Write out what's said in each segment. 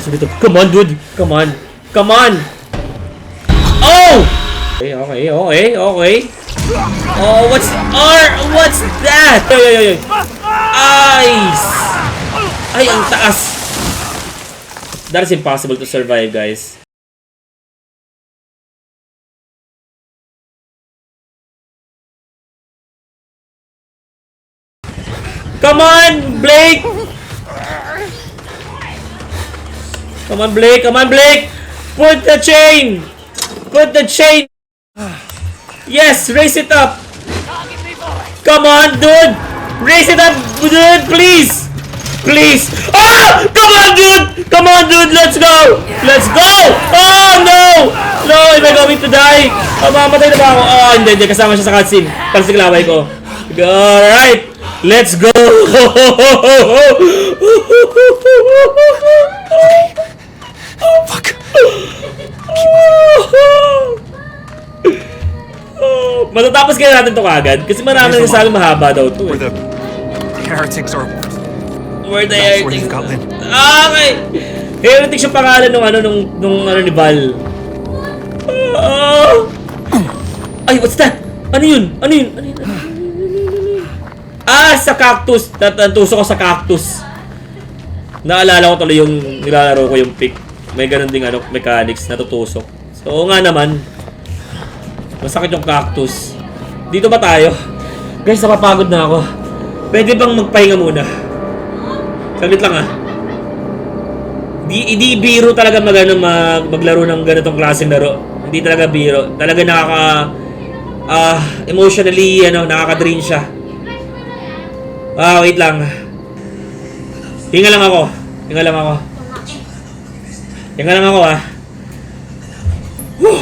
puso dito. Come on, dude. Come on. Come on. Oh! Okay, okay, okay, okay. Oh, what's that? Ay, ay, ay, ay. Ice! Ay, ang taas. That is impossible to survive, guys. Come on, Blake! Come on, Blake! Come on, Blake! Put the chain! Put the chain! Yes! Raise it up! Come on, dude! Raise it up, dude! Please! Please! Ah! Come on, dude! Come on, dude! Let's go! Let's go! Oh, no! No! Am I going to die? Oh, mamatay na ba ako? Oh, hindi. Kasama siya sa cutscene. Palsiklaway ko. Alright! Let's go! Fuck. Matatapos kaya natin to kagad kasi marami na sabi mahaba daw to. Where the heretics are. Where the That's where heretics? you've got Lynn. Okay. Heretics yung pangalan nung ni Val. Ay, what's that? Ano yun? Ano yun? Ano yun? Ah, sa cactus. Natusok ko sa cactus. Naalala ko tuloy yung nilalaro ko yung pick. May ganun ding mechanics, natutusok. So, oo nga naman. Masakit yung cactus. Dito ba tayo? Guys, napapagod na ako. Pwede bang magpahinga muna? Saglit lang ah. Di biro talaga maglaro ng ganitong klaseng laro. Hindi talaga biro. Talaga emotionally nakaka-drain siya. Wait lang. Hinga lang ako. Hinga lang ako Whew.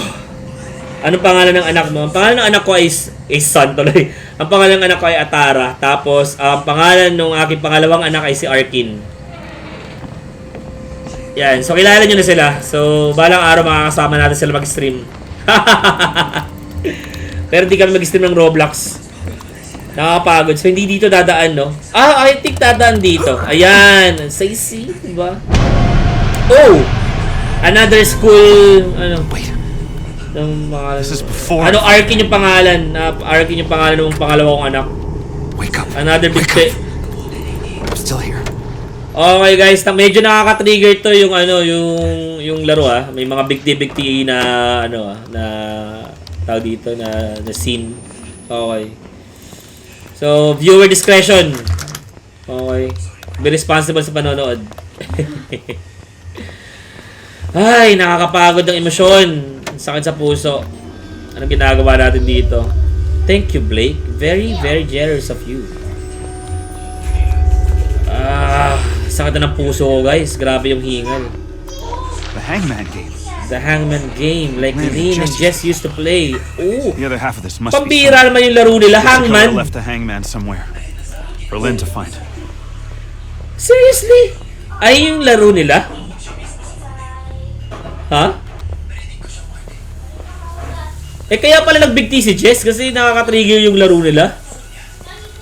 Anong pangalan ng anak mo? Ang pangalan ng anak ko ay Son tuloy. Ang pangalan ng anak ko ay Atara. Tapos, ang pangalan ng aking pangalawang anak ay si Arkin. Yan. So, kilala nyo na sila. So, balang araw makakasama natin sila mag-stream. Pero di kami mag-stream ng Roblox. Nakakapagod. So, hindi dito dadaan, no? I think dadaan dito. Ayan. Saisi, diba? Oh! Another school, Wait. This is before. Arkin yung pangalan. Arkin yung pangalan ng pangalawang anak. Wake up. Another big Wake up. I'm still here. Okay guys, medyo nakaka-trigger to yung yung laro ah. May mga big T na na tawag dito na scene. Okay. So, viewer discretion. Okay. Be responsible sa panonood. Ay, nakakapagod ng emosyon. Sakit sa puso. Anong ginagawa natin dito? Thank you, Blake. Very, very generous of you. Sakit na ng puso ko, guys. Grabe yung hingal. The Hangman game. The Hangman game. Like Lynn and Jess used to play. Ooh. The other half of this must be Pambira naman yung laro nila. Hangman. left the Hangman somewhere. For Lynn to find. Seriously? Ay yung laro nila? Ha? Kaya pala nag-big T si Jess kasi nakaka-trigger yung laro nila.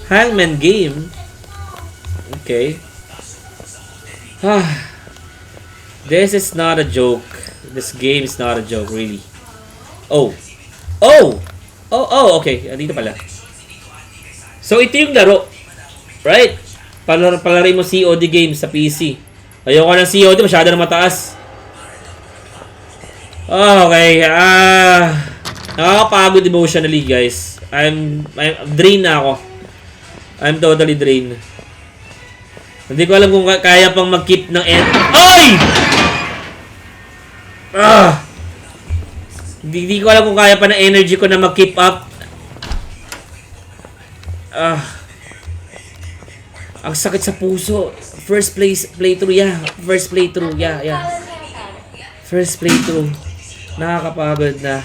Hangman game. Okay. This is not a joke. This game is not a joke, really. Oh, okay. Dito pala. So, ito yung laro. Right? Palari mo COD games sa PC. Ayoko ng COD, masyado na mataas. Okay. Nakakapagod emotionally, guys. I'm drained na ako. I'm totally drained. Hindi ko alam kung kaya pang mag-keep ng Ay! Hindi ko alam kung kaya pa ng energy ko na mag-keep up. Ang sakit sa puso. First playthrough, yeah. First playthrough. Nakakapagod na.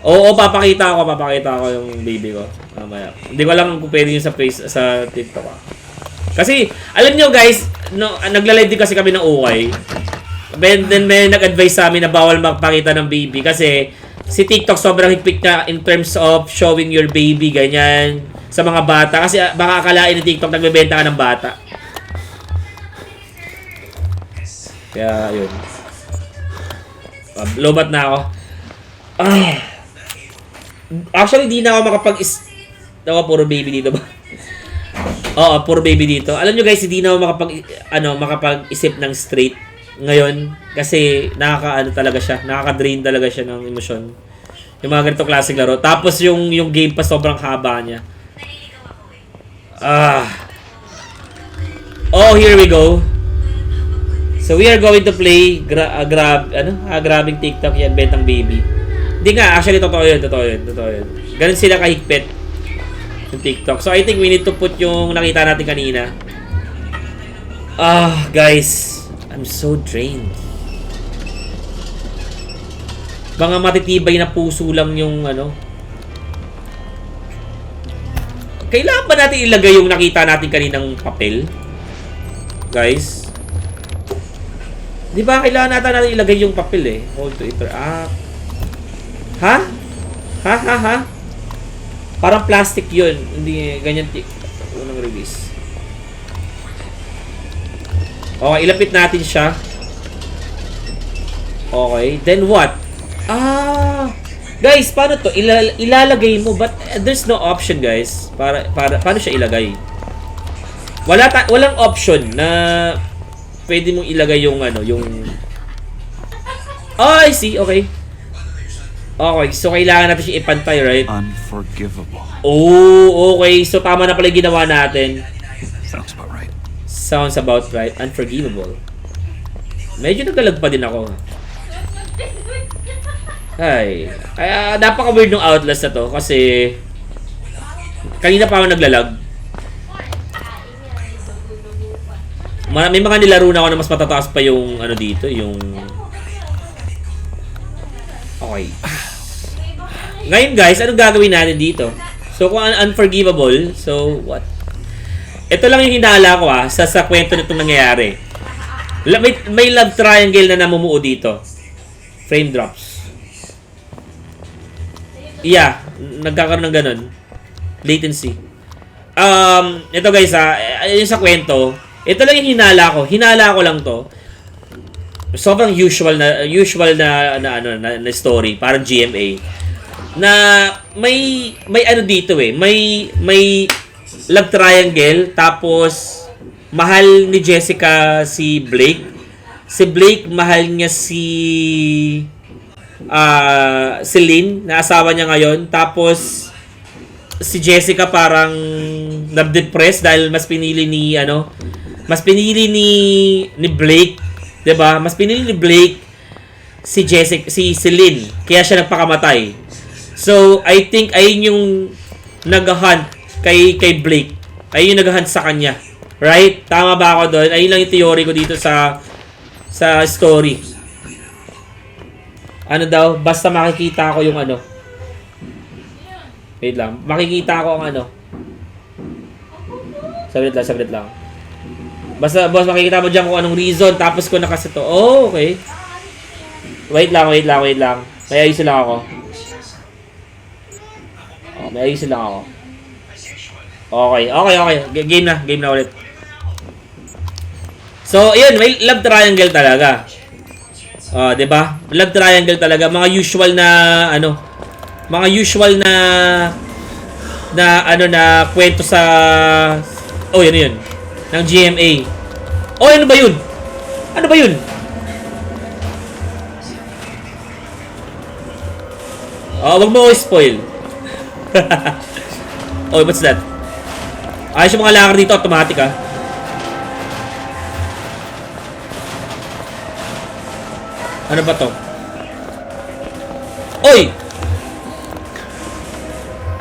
Oo, papakita ko yung baby ko mamaya. Hindi ko alam kung pwede yun sa TikTok. Kasi, alam nyo guys, nagla-live din kasi kami ng ukay. Then may nag-advise sa amin na bawal magpakita ng baby kasi si TikTok sobrang higpit na in terms of showing your baby, ganyan, sa mga bata. Kasi baka akalain ni TikTok nagbebenta ka ng bata. Kaya, yun. Lobat na ako. Actually, di na ako ako puro baby dito ba? Oo, puro baby dito. Alam nyo guys, hindi na ako makapag-isip ng straight ngayon. Kasi, talaga siya. Nakaka-drain talaga siya ng emosyon. Yung mga ganito klaseng laro. Tapos, yung game pa sobrang haba niya. Oh, here we go. So, we are going to play grabbing TikTok yan, bentang baby. Hindi nga, actually, totoo yun. Ganun sila kahigpit yung TikTok. So, I think we need to put yung nakita natin kanina. Guys. I'm so drained. Mga matitibay na puso lang yung Kailangan ba natin ilagay yung nakita natin kaninang papel? Guys. Di ba kailangan natin ilagay yung papel eh? Hold to interact. Ha? Parang plastic yun. Hindi ganyan. Unang release. Okay, ilapit natin siya. Okay, then what? Guys, paano to? Ilalagay mo, but there's no option, guys. Paano siya ilagay? Walang option na pwede mong ilagay yung I see. Okay. Okay, so kailangan natin siya ipantay, right? Unforgivable. Oh, okay. So tama na pala yung ginawa natin. Sounds about right. Sounds about right. Unforgivable. Medyo nagalag pa din ako. Ay, napaka-weird ng Outlast na to kasi kanina pa ako naglalag. May mga nilaro na ako na mas matataas pa yung dito, yung okay. Ngayon guys, anong gagawin natin dito? So kung unforgivable, so what? Ito lang yung hinala ko sa kwento nitong nangyayari. May love triangle na namumuo dito. Frame drops. Yeah, nagkakaroon ng ganun. Latency. Ito guys yung sa kwento, ito lang yung hinala ko. Hinala ko lang to. Sobrang usual na story, parang GMA. Na may dito eh. May love triangle tapos mahal ni Jessica si Blake. Si Blake mahal niya si Lynn, na asawa niya ngayon. Tapos si Jessica parang nab-depress dahil mas pinili ni Blake, 'di ba? Mas pinili ni Blake si Lynn, kaya siya nagpakamatay. So, I think ayun yung nag-hunt kay Blake. Ayun yung nag-hunt sa kanya. Right? Tama ba ako doon? Ayun lang yung theory ko dito sa story. Ano daw? Basta makikita ko yung Wait lang. Makikita ko ang Saglit lang. Basta, boss, makikita mo dyan kung anong reason. Tapos ko nakasito. Oh, okay. Wait lang. May ayusin lang ako. Okay. Game na ulit. So, ayun, may love triangle talaga. 'Di ba? Love triangle talaga, mga usual na na kwento sa yun ng GMA. Ano ba yun? Wag mo spoil. What's that? Ayos yung mga lakar dito, automatic Ano ba to? Oy!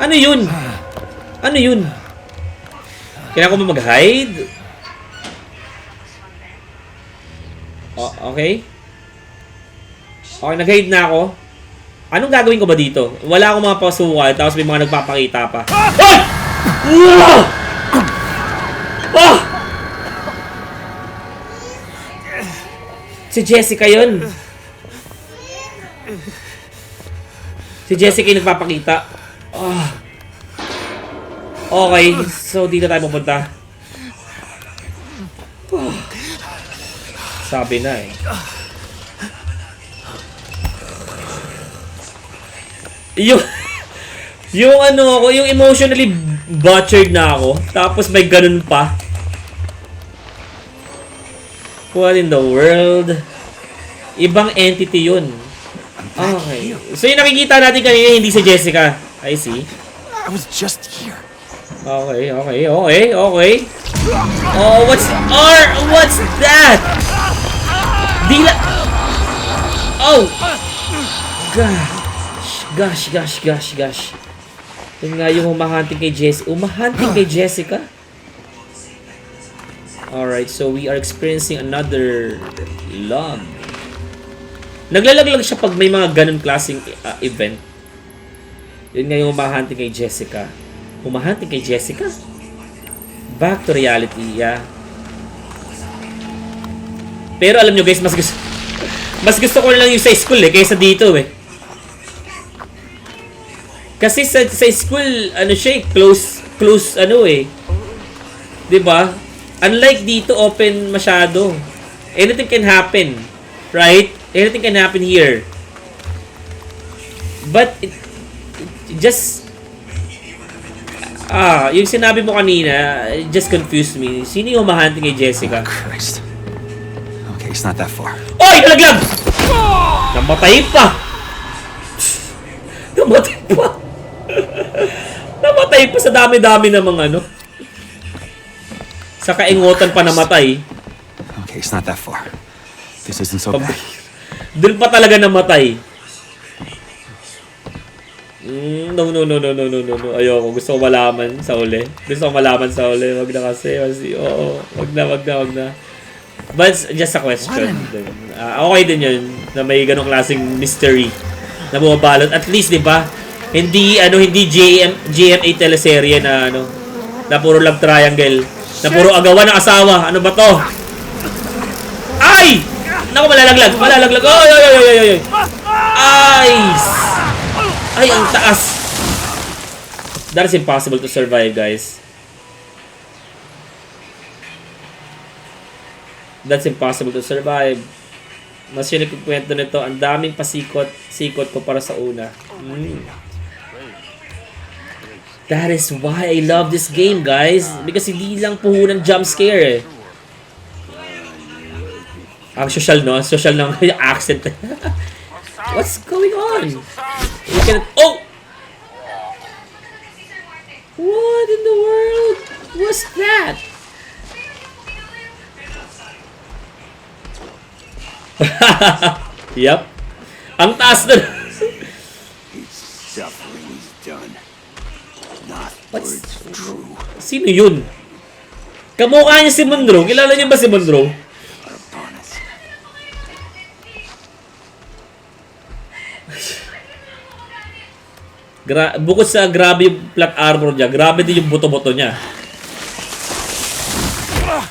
Ano yun? Kailangan ko ba mag-hide? Okay. Okay, nag-hide na ako. Anong gagawin ko ba dito? Wala akong mga pasukan, tapos may mga nagpapakita pa. Si Jessica yun. Si Jessica yung nagpapakita. Okay, so dito tayo pupunta. Sabi na eh. Yung yung ano ako, yung emotionally butchered na ako, tapos may ganun pa. What in the world? Ibang entity yun. Okay. So yung nakikita natin kanina, hindi si Jessica. I see. I was just here. Okay. Oh, what's that? Dila. Oh. Gosh. Yun nga yung humahunting kay Jessica. Humahunting kay Jessica? Alright, so we are experiencing another log. Naglalaglag siya pag may mga ganun klaseng event. Yun nga yung humahunting kay Jessica. Humahunting kay Jessica? Back to reality, yeah. Pero alam nyo guys, mas gusto ko lang yung sa school kaysa dito eh. Kasi sa school, ano siya close ano eh. 'Di ba? Unlike dito, open masyado. Anything can happen. Right? Anything can happen here. But it just yung sinabi mo kanina, it just confused me. Sino yung humahunting kay Jessica? Oh, Christ. Okay, it's not that far. Oy! Nalaglag! Namatay pa! Namatay pa sa dami-dami ng mga ano. Sa kaingotan pa namatay. Okay, it's not that far. This isn't so bad. Doon pa talaga namatay. No. Ayoko. Gusto ko malaman sa uli. Wag na kasi. Wag na. But just a question. Okay din yun na may ganong klaseng mystery na bumabalot. At least, di ba? Hindi GMA teleserye na na puro love triangle, na puro agawan ng asawa. Ano ba to? Ay! Naku, malalaglag. Ay, ang taas. That is impossible to survive, guys. That's impossible to survive. Mas yun yung kwento nito. Ang daming pasikot ko para sa una. That is why I love this game, guys. Because hindi lang puhunan jump scare eh. Ang social, no? Social ng accent. What's going on? You can... Oh! What in the world? What's that? Yup. Ang taas na. What's true? Sino yun? Kamukha niya si Monroe. Kilala niyo ba si Monroe? Bukod sa grabe yung plot armor niya, grabe din yung buto-buto niya.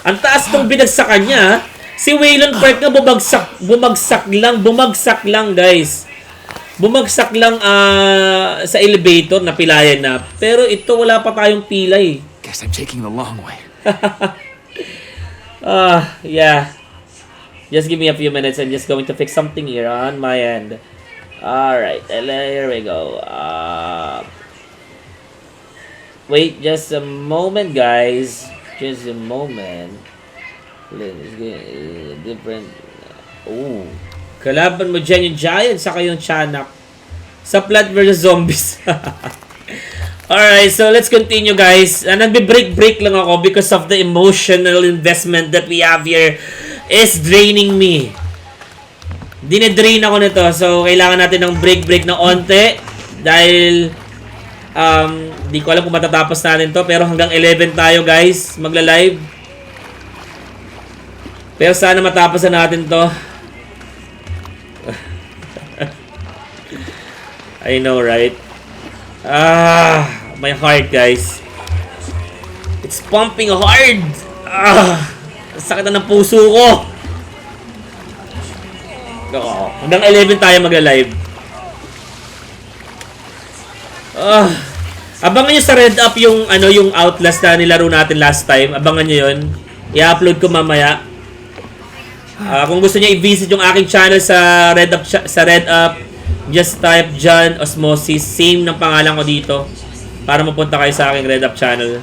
Ang taas ng binagsakan niya. Si Waylon Park nga bumagsak lang guys. Bumagsak lang sa elevator na pilayan na. Pero ito wala pa tayong pilay. Guess I'm taking the long way. Yeah. Just give me a few minutes. I'm just going to fix something here on my end. Alright, here we go. Wait just a moment, guys. Just a moment. Let's get different. Oh. Kalaban mo dyan yung Giant saka yung Chanak. Sa Plant vs. Zombies. Alright, so let's continue, guys. Nagbe-break lang ako because of the emotional investment that we have here is draining me. Dinedrain ako nito. So, kailangan natin ng break na onte. Dahil, di ko alam kung matatapos natin to. Pero hanggang 11 tayo, guys. Magla-live. Pero sana matapos na natin to. I know, right? My heart, guys. It's pumping hard. Sakit na ng puso ko. Hanggang 11 tayo magla-live. Abangan nyo sa Red Up yung yung Outlast na nilaro natin last time. Abangan nyo yun. I-upload ko mamaya. Kung gusto niya i-visit yung aking channel sa Red Up, just type John Osmosis, same ng pangalan ko dito para mapunta kayo sa aking Red Up channel.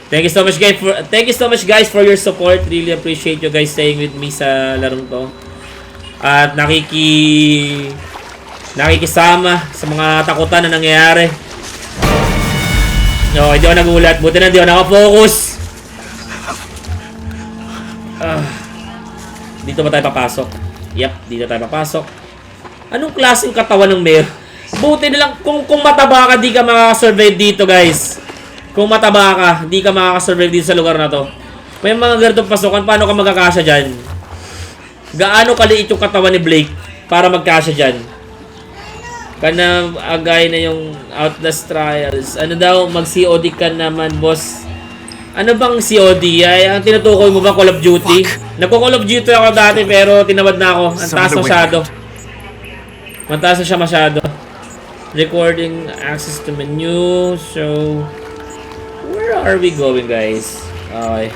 Thank you so much guys for your support. Really appreciate you guys staying with me sa larong to. At nakikisama sa mga takutan na nangyayari. No, hindi ako nagulat. Buti na hindi ako nakafocus. Dito ba tayo papasok? Yep, dito tayo papasok. Anong klaseng katawan ng mayor? Buti na lang, kung mataba ka, di ka makakasurvive dito, guys. Kung mataba ka, di ka makakasurvive dito sa lugar na to. May mga ganitong pasukan, paano ka magkakasya dyan? Gaano kaliit yung katawan ni Blake para magkasya dyan? Kana agay na yung Outlast Trials. Ano daw, mag-COD ka naman, boss. Ano bang COD? Ay, ang tinutukoy mo ba Call of Duty? Nagko-Call of Duty ako dati pero tinawad na ako. Ang taas masyado. Mataas na siya masyado. Recording, access to menu. So, where are we going, guys? Okay.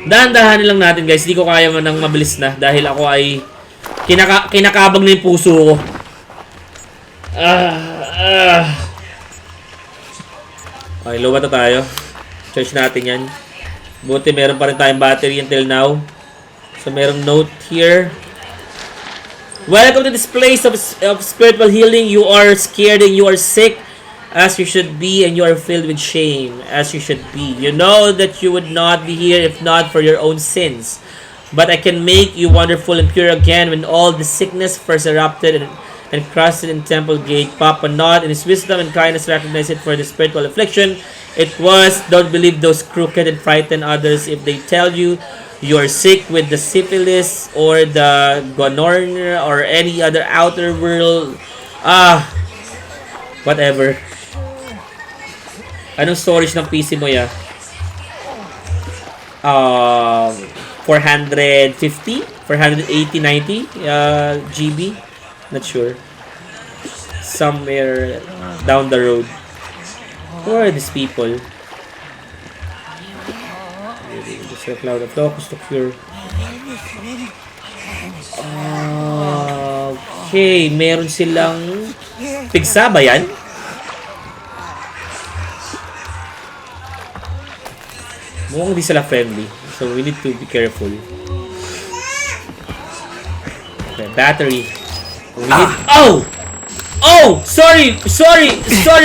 Dahan-dahanin lang natin, guys. Di ko kaya man ng mabilis na dahil ako ay kinakabag na yung puso ko. Okay, low na tayo. Charge natin yan. Buti meron pa rin tayong battery until now. So merong note here. Welcome to this place of spiritual healing. You are scared and you are sick as you should be, and you are filled with shame as you should be. You know that you would not be here if not for your own sins. But I can make you wonderful and pure again when all the sickness first erupted and crusted in temple gate. Papa Nod in his wisdom and kindness recognized it for the spiritual affliction. It was, don't believe those crooked and frightened others if they tell you you're sick with the syphilis or the gonorrhea or any other outer world. Whatever. Anong storage ng PC mo ya? 450? 480, 90 GB? Not sure. Somewhere down the road. Who are these people? Just a cloud of locust to cure. Okay, meron silang pigsa ba yan? Mukhang hindi sila friendly. So we need to be careful. Okay, battery. We need... Oh! Oh! Sorry,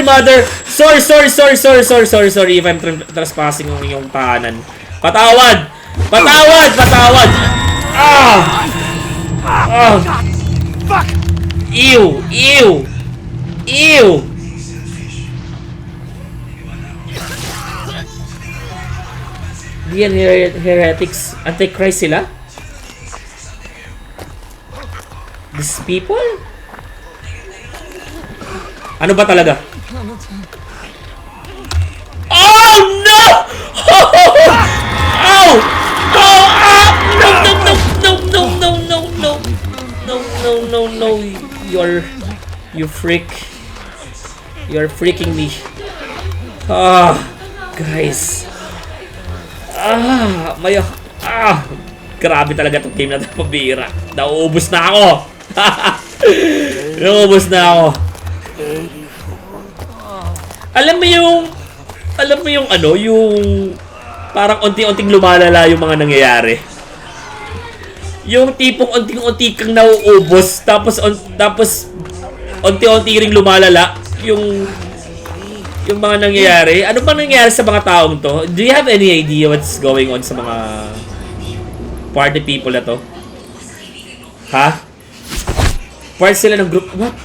mother! Sorry if I'm trespassing ng iyong tahanan. Patawad! Fuck! Ew! Diyan heretics. Antichrist sila? These people? Ano ba talaga? Oh no! No! You freak. You're freaking me. Guys. Grabe talaga itong game na ito, pabira. Nauubos na ako. Alam mo yung ano, yung parang unti-unting lumalala yung mga nangyayari. Yung tipong unti-unti kang nauubos, tapos unti-unti ring lumalala yung mga nangyayari. Ano bang nangyayari sa mga taong to? Do you have any idea what's going on sa mga party people na to? Ha? Part sila ng group. What?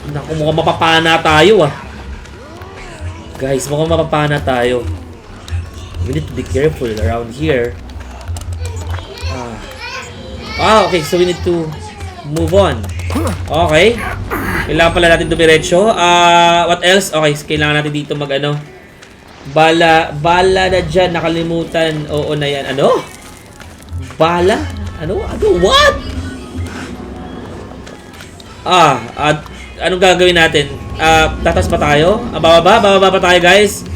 Naku, mukhang mapapana tayo Guys, mukhang mapapana tayo. We need to be careful around here. Okay, so we need to move on. Okay. Kailangan pala natin dumiretso. What else? Okay, kailangan natin dito mag-ano. Bala na dyan. Nakalimutan. Oo na yan. Ano? Bala? Ano? What? Anong gagawin natin? Tatas pa tayo? Bababa pa tayo, guys.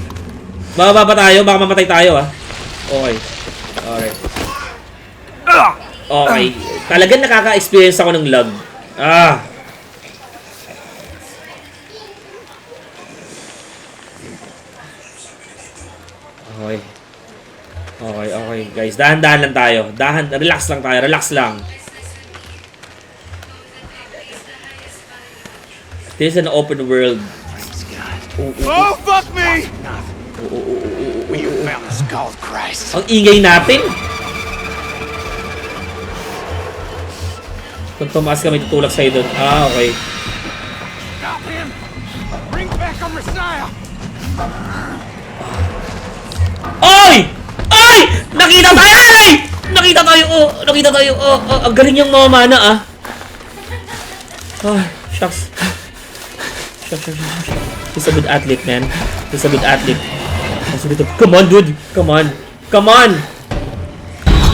Bababa pa tayo. Baka mamatay tayo, Okay. Alright. Okay. Talagang nakaka-experience ako ng lag. Okay. Okay, guys. Dahan-dahan lang tayo. Relax lang tayo. Relax lang. This is an open world. Oh, fuck me! We found the skull of Christ. Ang ingay natin. Kung tumaas ka, may tutulak sa'yo doon. Okay. Stop him! Bring back our Messiah! Oy! Oy! Nakita tayo! Ay! Nakita tayo! Nakita tayo! Ang galing niyang mamamana, shucks. He's a good athlete, man. He's a good athlete. Come on, dude! Come on! Come on!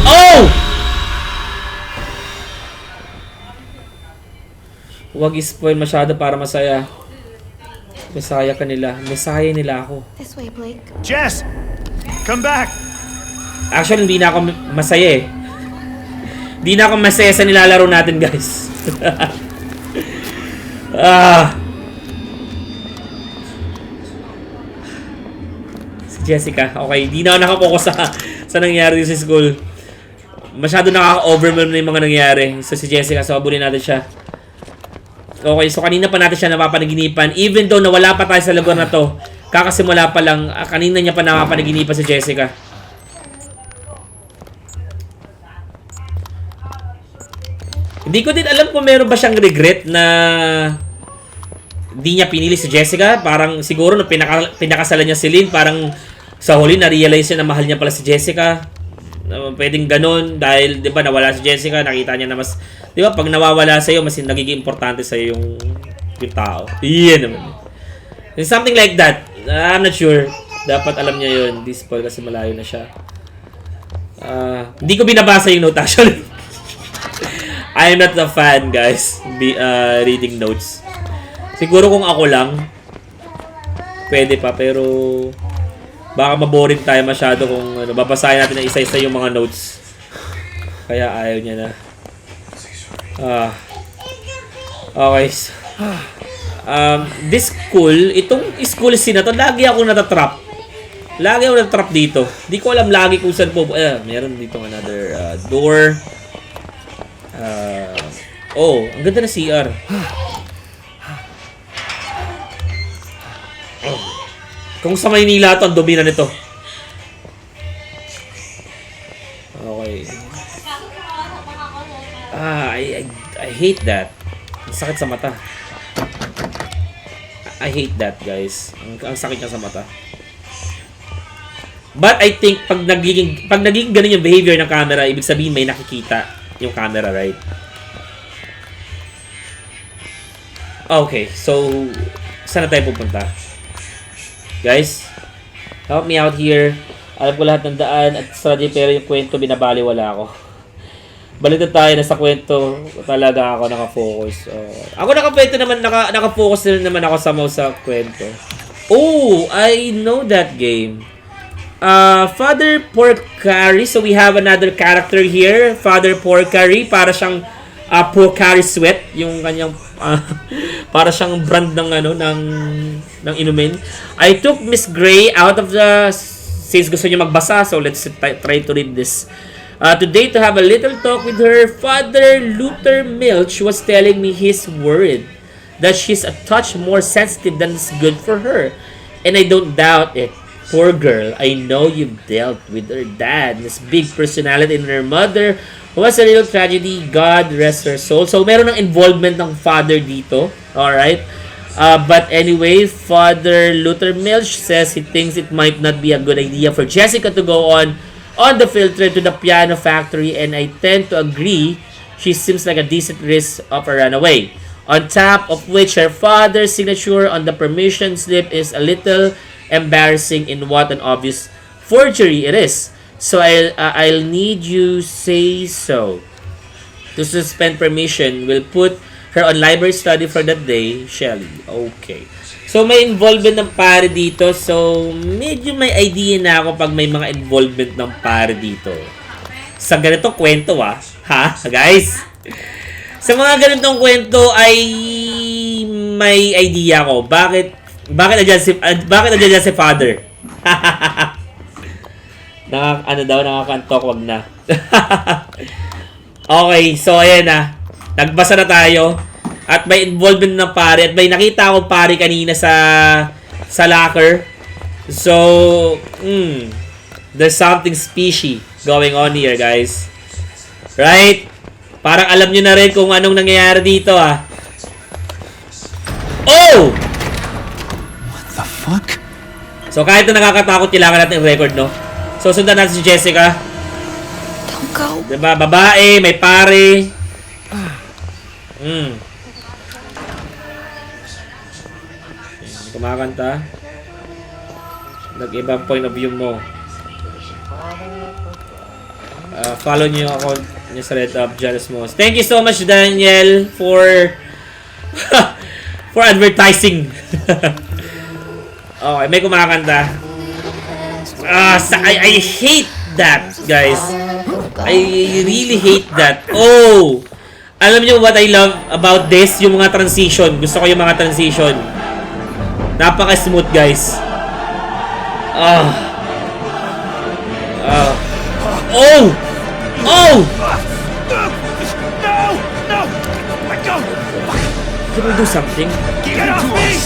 Oh! Huwag i-spoil masyado para masaya. Mesaya ka nila. Mesaya nila ako. This way, Blake. Jess! Come back! Actually, hindi na ako masaya eh. Hindi na ako masaya sa nilalaro natin, guys. Si Jessica. Okay, hindi na ako nakapokus sa nangyari sa school. Masyado nakaka-overwhelm na yung mga nangyari. So, si Jessica, so abulin natin siya. Okay, so kanina pa natin siya napapanaginipan. Even though nawala pa tayo sa lugar na to, kakasimula pa lang, kanina niya pa napapanaginipan si Jessica. Hindi ko din alam kung meron ba siyang regret na hindi niya pinili si Jessica. Parang siguro nung pinakasalan niya si Lynn, parang sa huli na-realize niya na mahal niya pala si Jessica. Pwedeng ganun dahil 'di ba nawala si Jessica, nakita niya na mas 'di ba pag nawawala sa iyo mas nagiging importante sa iyo yung tao. Iyan naman. It's something like that. I'm not sure. Dapat alam niya 'yun. This spoil kasi malayo na siya. Hindi ko binabasa yung note actually. I'm not a fan, guys. Reading notes. Siguro kung ako lang pwede pa pero baka maboring tayo masyado kung babasahin natin na isa-isa yung mga notes. Kaya ayaw niya na. Okay. This school, itong school scene na to, lagi ako natatrap. Lagi ako natatrap dito. Di ko alam lagi kung saan po. Meron dito another door. Ang ganda na CR. Kung sa Maynila ito, ang dumi na nito. Okay. I hate that. Ang sakit sa mata. I hate that, guys. Ang sakit niya sa mata. But I think pag nagiging ganun yung behavior ng camera, ibig sabihin may nakikita yung camera, right? Okay, so saan na tayo pupunta? Guys, help me out here. Alam ko lahat ng daan at strategy pero yung kwento binabaliwala ako. Baliktad tayo na sa kwento. Talaga ako nakafocus. Ako nakafocus din naman ako sa kwento. Oh, I know that game. Father Porcari. So we have another character here. Father Porcari. Para siyang Porcari Sweat. Yung kanyang para siyang brand ng inumin. I took Miss Gray out of the since gusto niya magbasa, so let's try to read this. Today to have a little talk with her. Father Luther Milch was telling me he's worried that she's a touch more sensitive than is good for her. And I don't doubt it. Poor girl, I know you've dealt with her dad, this big personality, and her mother was a little tragedy. God rest her soul. So, meron ng involvement ng father dito. Alright? But anyway, Father Luther Milch says he thinks it might not be a good idea for Jessica to go on the field trip to the piano factory, and I tend to agree. She seems like a decent risk of a runaway. On top of which, her father's signature on the permission slip is a little embarrassing in what an obvious forgery it is. So I'll need you say so. To suspend permission will put her on library study for that day, Shelly. Okay. So may involvement ng pare dito. So medyo may idea na ako pag may mga involvement ng pare dito. sa ganitong kwento ha guys. Sa mga ganitong kwento ay may idea ko bakit nandiyan si Father. Nakakantok, wag na. Okay, so ayan na. Nagbasa na tayo at may involvement ng pare at may nakita akong pare kanina sa locker. So, there's something fishy going on here, guys. Right? Parang alam nyo na rin kung anong nangyayari dito, Oh! What the fuck? So, kahit na nakakatakot, kailangan natin i-record, no? So, sundan natin si Jessica. Don't go. Diba? Babae, may pare. Kumakanta. Nag-ibang point of view mo. Follow niyo ako niyo sa Red Up, Jealous Moss. Thank you so much, Daniel, for for advertising. Okay, may kumakanta. I hate that, guys. I really hate that. Oh! Alam niyo what I love about this? Yung mga transition. Gusto ko yung mga transition. Napaka-smooth, guys. Oh! Oh! No! Let go! Can we do something? Get off me!